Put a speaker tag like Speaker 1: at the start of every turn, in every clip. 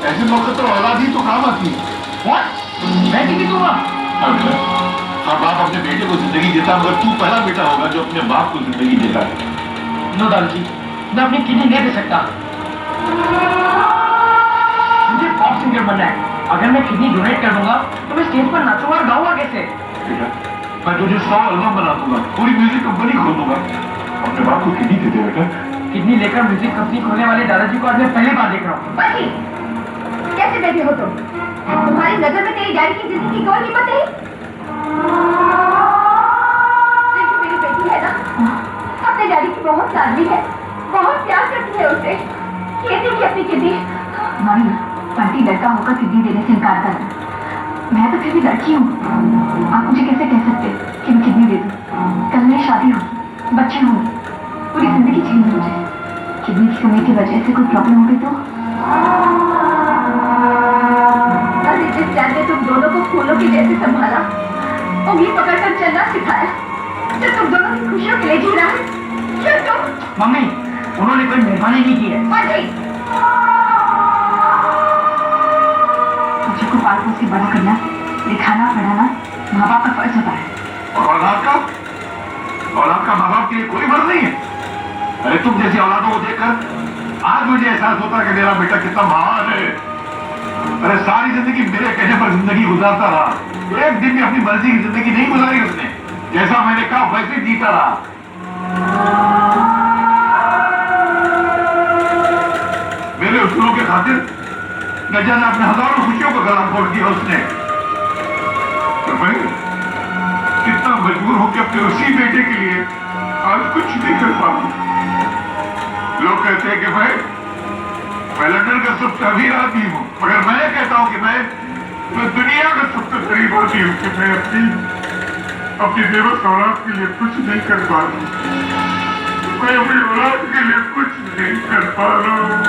Speaker 1: ऐसे मौके तो औलाद ही तो काम आती है।
Speaker 2: मैं टिकट दूंगा।
Speaker 1: हाँ, बाप अपने बेटे को जिंदगी देता, मगर तू पहला बेटा होगा जो अपने बाप को जिंदगी देता है।
Speaker 2: नो दादाजी, मैं अपनी किडनी नहीं दे सकता। मुझे पॉप सिंगर बनना है। अगर मैं किडनी डोनेट कर दूंगा तो मैं स्टेज पर नाचूंगा और गाऊंगा कैसे?
Speaker 1: बेटा, मैं तुझे 100 एल्बम बना दूंगा, पूरी म्यूजिक कंपनी खोल दूंगा। अपने बाप को किडनी दे दे बेटा।
Speaker 2: किडनी लेकर म्यूजिक कंपनी खोलने वाले दादाजी को आज मैं पहली बार देख रहा हूँ।
Speaker 3: कैसे बैठे हो तुम? तुम्हारी नजर में तेरी डैडी की जिंदगी की कोई कीमत नहीं? मेरी बेटी है ना, अपने डैडी की बहुत लाडली है, बहुत प्यार करती है उसे। ये देखिए अपनी किडनी। मामी, बंटी लड़का होकर किडनी देने से इनकार कर रहा। मैं तो फिर भी लड़की हूँ। आप मुझे कैसे कह सकते कि मैं किडनी दे दूँ? कल मेरी शादी होगी, बच्चे होंगे, पूरी जिंदगी छीन हो जाए। किडनी की कमी की वजह से कोई प्रॉब्लम हो गई तो? जिस प्यार ने तुम दोनों को फूलों की जैसे संभाला, उंगली पकड़कर चलना सिखाया, जो तुम दोनों की खुशियों के लिए जी रहा है, क्यों तुम?
Speaker 2: मम्मी, उन्होंने कोई मेहरबानी नहीं की है।
Speaker 3: बच्चों को पाल पोस के बड़ा करना, दिखाना पढ़ाना माँ बाप का फर्ज होता है।
Speaker 1: और औलाद का माँ बाप के लिए कोई फर्ज नहीं है। अरे तुम जैसी औलादों को देखकर आज मुझे एहसास होता है कि मेरा बेटा कितना महान है। अरे सारी जिंदगी मेरे कहने पर जिंदगी गुजारता रहा, एक दिन भी अपनी मर्जी की जिंदगी नहीं गुजारी उसने। जैसा मैंने कहा वैसे जीता रहा। मेरे उसूलों के खातिर न जाने अपने हजारों खुशियों को गला फोड़ दिया उसने। तो मैं कितना मजबूर हूं कि अपने उसी बेटे के लिए आज कुछ नहीं कर पाऊं। लोग कहते हैं कि मैं लंदन का सबसे अमीर आदमी हूं, मगर मैं कहता हूं कि मैं दुनिया का सबसे गरीब आदमी हूं कि मैं अपनी बेबस औलाद के लिए कुछ नहीं कर पा रहा हूं। मैं अपनी औलाद के लिए कुछ नहीं कर पा रहा हूं।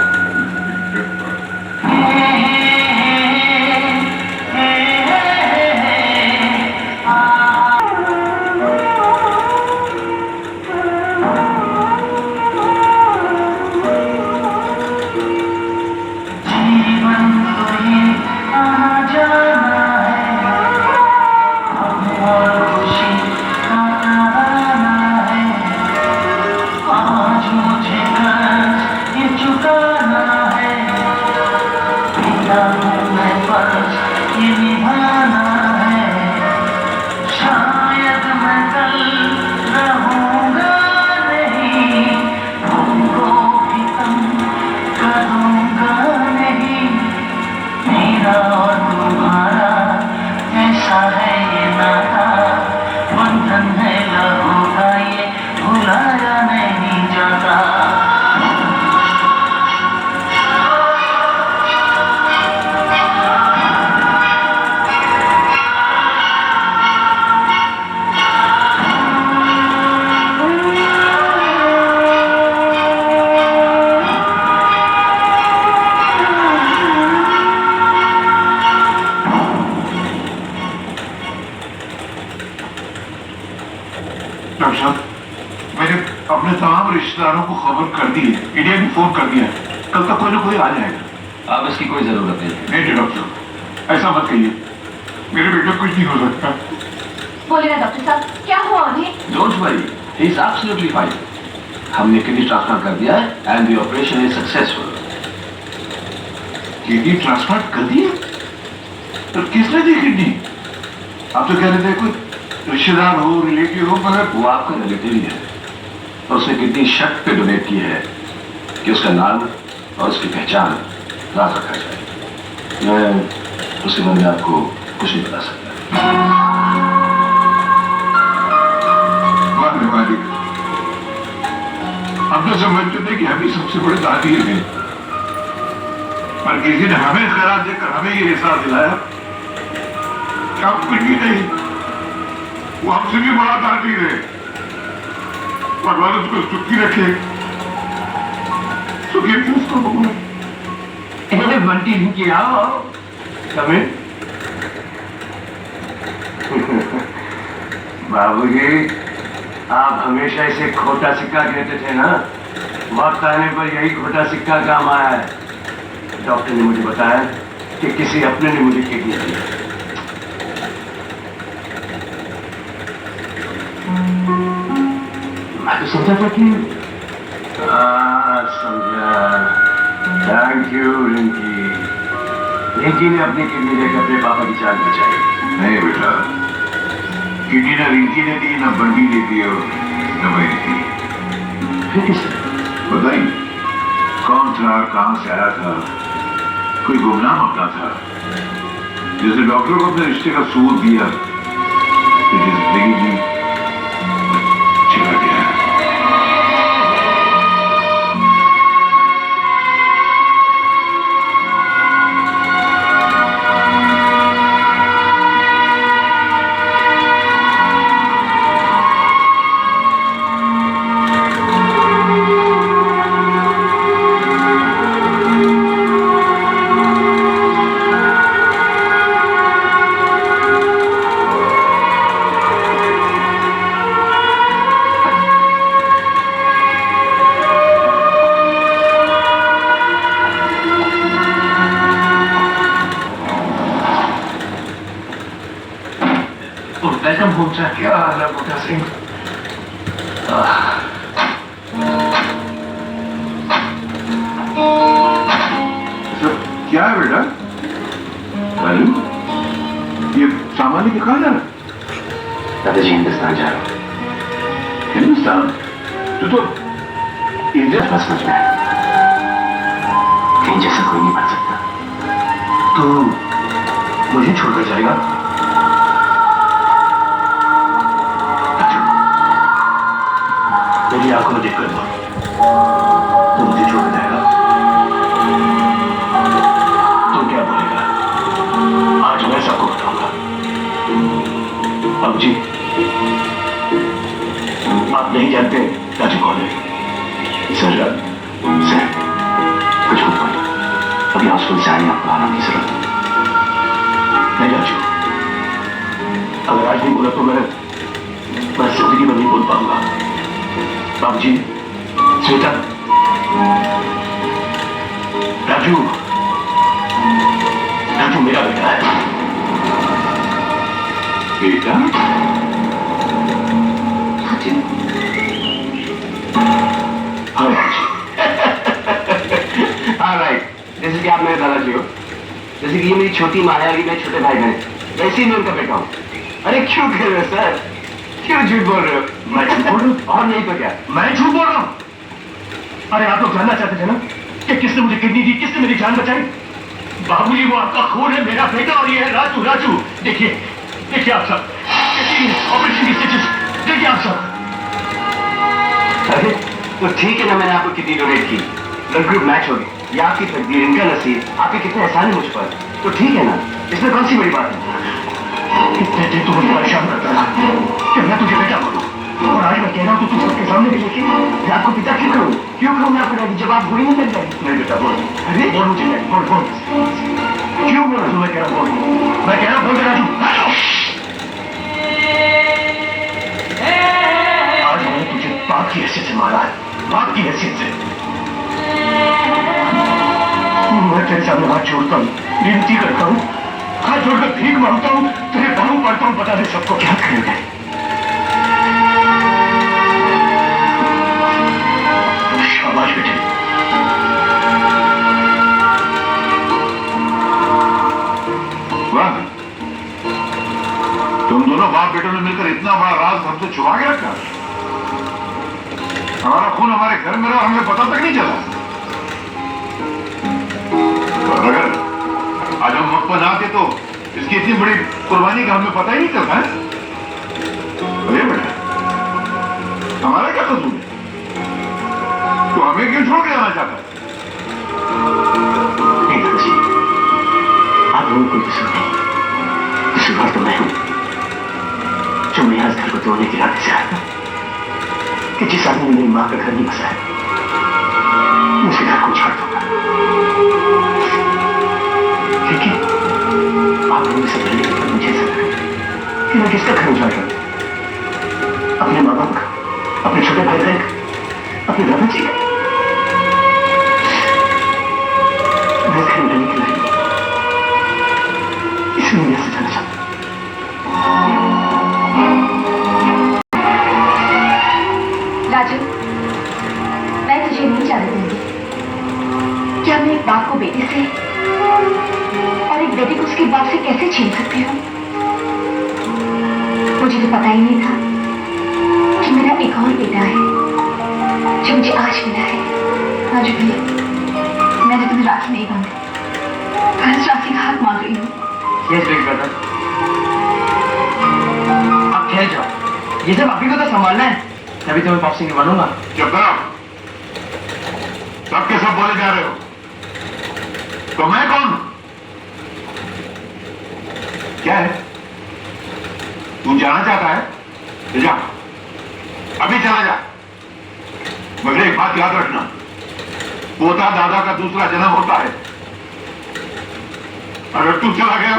Speaker 1: मैंने अपने तमाम रिश्तेदारों को खबर कर दी है, इंडिया भी फोन कर दिया है, कल तक कोई ना कोई आ जाएगा।
Speaker 4: अब इसकी कोई जरूरत नहीं।
Speaker 1: नहीं डॉक्टर, ऐसा मत कहिए, मेरे बेटे कुछ नहीं हो सकता।
Speaker 3: बोले ना डॉक्टर साहब, क्या हुआ उन्हें?
Speaker 4: Don't worry, he is absolutely fine. हमने किडनी ट्रांसप्लांट कर दिया है and the operation is successful.
Speaker 1: Kidney transplant कर दिया? तो किसने दी किडनी? आप तो कह रहे थे कोई रिश्तेदार हो, रिलेटिव हो, मगर
Speaker 4: वो आपका रिलेटिव ही है और उसने किडनी शक पे डोनेट की है कि उसका नाम और उसकी पहचान राज रखा जाए। मैं उसके बारे में आपको कुछ नहीं बता सकता।
Speaker 1: मालिक, हम तो समझते थे कि हम ही सबसे बड़े दादीर हैं, पर किसी ने हमें खैरात देकर हमें ये एहसास दिलाया कि आप कुछ भी नहीं, वो हमसे भी बड़ा दादीर है। भगवान उसको सुखी रखे, सुखी रखे उसको भगवान।
Speaker 2: बंटी की आओ
Speaker 1: समय
Speaker 4: बाबूजी, आप हमेशा इसे खोटा सिक्का कहते थे ना, वक्त आने पर यही खोटा सिक्का काम आया है। डॉक्टर ने मुझे बताया कि किसी अपने ने मुझे किडनी दी। मैं तो समझा था कि समझा। Thank you Rinki. रिंकी ने अपनी किडनी देकर अपने पापा की जान बचाई।
Speaker 1: नहीं बेटा, किडनी ना रिंकी ने दी, ना बंटी ने दी और न मैंने दी।
Speaker 4: फिर किसने?
Speaker 1: बताइए कौन था, कहां से आया था? कोई गुमनाम अपना था। जैसे डॉक्टर को अपने रिश्ते का सबूत दिया तो जिंदगी जी चला गया।
Speaker 2: Welcome home sir.
Speaker 4: क्या हाल है बूटा सिंह?
Speaker 1: क्या है बेटा? अरे ये सामान लेके कहाँ जा रहा है?
Speaker 4: दादाजी हिंदुस्तान जा रहा हूँ।
Speaker 1: हिंदुस्तान? तो इंडिया
Speaker 4: बस समझ में आया। कहीं जैसा कोई नहीं बन सकता। तो मुझे छोड़कर जाएगा? मेरी आंखों में देखकर बोल, तो मुझे छोड़ जाएगा? तो क्या बोलेगा? आज मैं सबको बताऊंगा। अब जी, आप नहीं जानते राजू कौन है? सर कुछ मत बोलो। अभी हॉस्पिटल से आने आपको आराम की जरूरत नहीं। राजू, अगर आज नहीं बोला तो मैं जिंदगी में नहीं बोल पाऊंगा। बाबूजी, श्वेता, राजू मेरा बेटा है।
Speaker 1: बेटा?
Speaker 4: हाँ बाबूजी। हाँ राइट, जैसे कि आप मेरे दादाजी हो, जैसे कि ये मेरी छोटी माँ है और ये मेरे छोटे भाई बहन, वैसे ही मैं उनका बेटा हूँ। अरे क्यों कह रहे हो सर? क्यों झूठ बोल रहे हो? मैं झूठ बोल रहा हूँ? और नहीं तो क्या, मैं झूठ बोल रहा हूँ। अरे आप लोग जानना चाहते थे ना कि किसने मुझे किडनी दी, किसने मेरी जान बचाई? बाबूजी, वो आपका खून है, मेरा बेटा, और ये है राजू। देखिए आप सब, ऑपरेशन की स्टिचेस देखिए आप सब। अरे तो ठीक है ना, मैंने आपको किडनी डोनेट की, ब्लड ग्रुप मैच हो गई, ये आपकी तकदीर, इनका नसीब, आपके कितने एहसान है मुझ पर, तो ठीक है ना, इसमें कौन सी बड़ी बात है? इतने दिन तो मुझे परेशान करता था कि मैं तुझे बेटा बोलूं, और आज मैं कह रहा हूं तो तू सबके सामने भी लेके मैं आपको पिता क्यों करूं मैं आपको डैडी, जब आप बुरी नहीं मिल जाएगी? नहीं बेटा बोल। अरे बोल मुझे डैडी, बोल क्यों बोल रहा हूं? मैं कह रहा हूं बोल, मैं कह रहा हूं बोल राजू। आज मैंने तुझे बाप की हैसियत से मारा है, बाप की हैसियत से। मैं तेरे सामने हाथ जोड़ता हूँ, विनती करता हूँ, हाथ जोड़कर भीख मांगता हूँ, तेरे पाँव पड़ता हूँ, बता दे सबको क्या करेंगे? शाबाश बेटे।
Speaker 1: वाह, तुम दोनों बाप बेटों ने मिलकर इतना बड़ा राज हमसे छुपा के रखा। हमारा खून हमारे घर में रहा, हमें पता तक नहीं चला। अगर आज हम वक्त पर आते तो इसकी इतनी बड़ी कुर्बानी का हमें पता ही नहीं चलता है। अरे बेटा, हमारा क्या कसूर है? तो हमें क्यों छोड़ के जाना चाहता है?
Speaker 4: नहीं दादाजी, आप लोगों को कसूर नहीं, कसूरवार तो मैं हूं, जो मैं इस घर को तोड़ने के इरादे से आया कि जिस आदमी ने मेरी मां का घर नहीं बसाया, उसे घर को छाड़ दूंगा। लेकिन आप लोगों से पहले मुझे ऐसा लगा कि मैं किसका घर उजाड़ रहा हूं? अपने माँ बाप का, अपने छोटे भाई बहन का, अपने दादाजी का। मैं
Speaker 3: छीन सकते हो? मुझे तो पता ही नहीं था कि मेरा एक और बेटा है जो मुझे आज मिला है। आज भी मैंने तुम्हें राखी नहीं बांधी, बस राखी का हाथ मांग रही हूँ।
Speaker 2: यस बिग ब्रदर, अब खेल जाओ। ये सब अभी को तो संभालना है, तभी तो मैं बॉक्सिंग बनूंगा।
Speaker 1: चुप करो, सब के सब बोले जा रहे हो। तो मैं कौन हूं? क्या है? तू जाना चाहता है तो जा, अभी चला जा। मगर एक बात याद रखना, पोता दादा का दूसरा जन्म होता है। अगर तू चला गया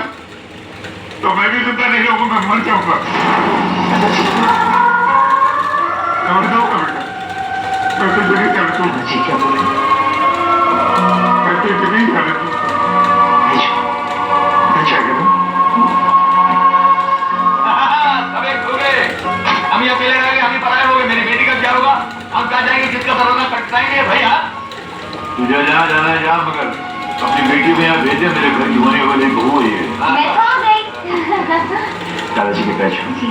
Speaker 1: तो मैं भी जिंदा नहीं रहूंगा, मैं मर जाऊंगा। समझ जाऊंगा बेटा, मैं तो जगह कर तू।
Speaker 2: जी क्या बोले?
Speaker 1: मैं तो जगह कर तू।
Speaker 4: हम ही अकेले रहेंगे, हम ही पराए हो गए। मेरी बेटी का क्या होगा? हम कहाँ जाएंगे? किसका दरवाजा खटखटाएंगे भैया?
Speaker 1: तुझे जहाँ जाना है जा, मगर अपनी बेटी को यहाँ भेजे। मेरे घर की होने वाली बहू है ये।
Speaker 3: मैं तो आ गई।
Speaker 4: दादाजी के पैच
Speaker 3: जी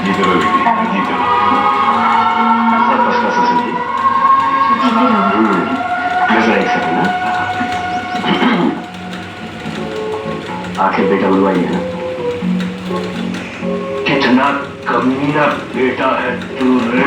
Speaker 1: जी चलो बेटी, जी चलो।
Speaker 4: सब फर्स्ट क्लास असल जी।
Speaker 3: जीते रहो।
Speaker 4: नजर एक सेकंड ना। आखिर बेटा बुलवाई है ना? कितना कमीना बेटा है तू रे।